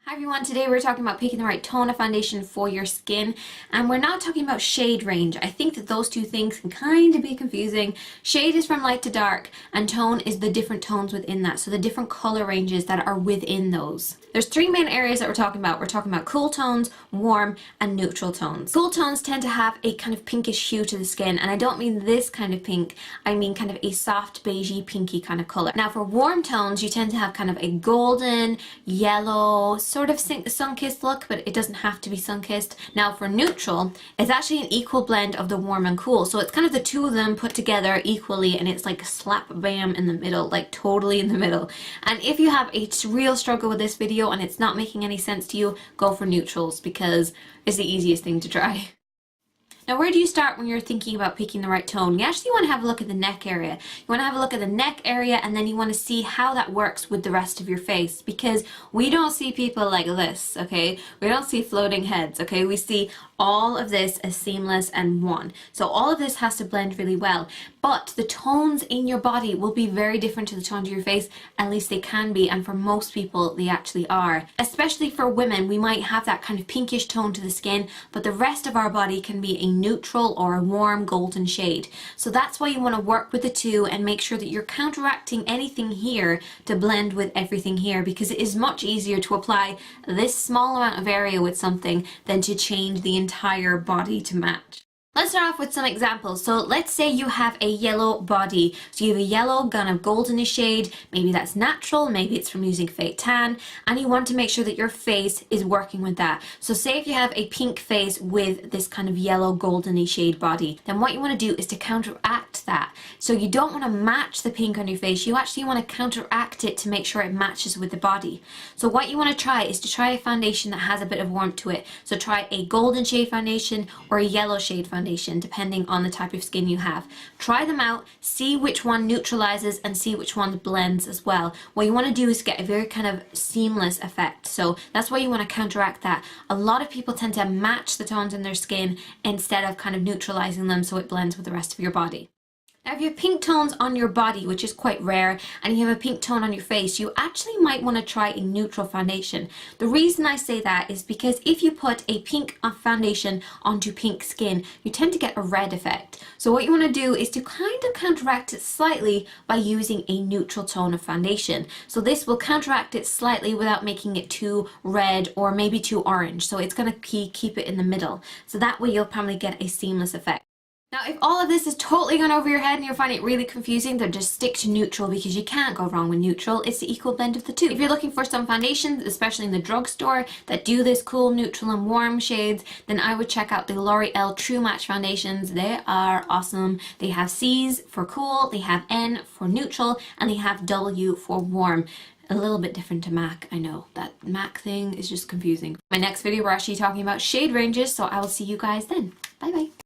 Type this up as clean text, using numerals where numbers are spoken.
Hi everyone, today we're talking about picking the right tone of foundation for your skin, and we're not talking about shade range. I think that those two things can kind of be confusing. Shade is from light to dark, and tone is the different tones within that, so the different color ranges that are within those. There's three main areas that we're talking about. We're talking about cool tones, warm, and neutral tones. Cool tones tend to have a kind of pinkish hue to the skin, and I don't mean this kind of pink, I mean kind of a soft beigey pinky kind of color. Now for warm tones, you tend to have kind of a golden, yellow, sort of sun-kissed look, but it doesn't have to be sun-kissed. Now for neutral, it's actually an equal blend of the warm and cool, so it's kind of the two of them put together equally, and it's like slap bam in the middle, like totally in the middle. And if you have a real struggle with this video and it's not making any sense to you, go for neutrals because it's the easiest thing to try. Now, where do you start when you're thinking about picking the right tone? You actually want to have a look at the neck area. You want to have a look at the neck area, and then you want to see how that works with the rest of your face, because we don't see people like this, okay? We don't see floating heads, okay? We see all of this as seamless and one. So all of this has to blend really well, but the tones in your body will be very different to the tones of your face, at least they can be, and for most people they actually are. Especially for women, we might have that kind of pinkish tone to the skin, but the rest of our body can be a neutral or a warm golden shade. So that's why you want to work with the two and make sure that you're counteracting anything here to blend with everything here, because it is much easier to apply this small amount of area with something than to change the entire body to match. Let's start off with some examples. So let's say you have a yellow body. So you have a yellow kind of goldenish shade. Maybe that's natural, maybe it's from using fake tan, and you want to make sure that your face is working with that. So say if you have a pink face with this kind of yellow goldeny shade body, then what you want to do is to counteract that. So you don't want to match the pink on your face, you actually want to counteract it to make sure it matches with the body. So what you want to try is to try a foundation that has a bit of warmth to it. So try a golden shade foundation or a yellow shade foundation, depending on the type of skin you have. Try them out, see which one neutralizes and see which one blends as well. What you want to do is get a very kind of seamless effect. So that's why you want to counteract that. A lot of people tend to match the tones in their skin instead of kind of neutralizing them so it blends with the rest of your body. Now, if you have pink tones on your body, which is quite rare, and you have a pink tone on your face, you actually might want to try a neutral foundation. The reason I say that is because if you put a pink foundation onto pink skin, you tend to get a red effect. So what you want to do is to kind of counteract it slightly by using a neutral tone of foundation. So this will counteract it slightly without making it too red or maybe too orange. So it's going to keep it in the middle. So that way you'll probably get a seamless effect. Now, if all of this is totally gone over your head and you're finding it really confusing, then just stick to neutral, because you can't go wrong with neutral. It's the equal blend of the two. If you're looking for some foundations, especially in the drugstore, that do this cool neutral and warm shades, then I would check out the L'Oreal True Match foundations. They are awesome. They have C's for cool, they have N for neutral, and they have W for warm. A little bit different to MAC, I know. That MAC thing is just confusing. My next video, we're actually talking about shade ranges, so I will see you guys then. Bye bye.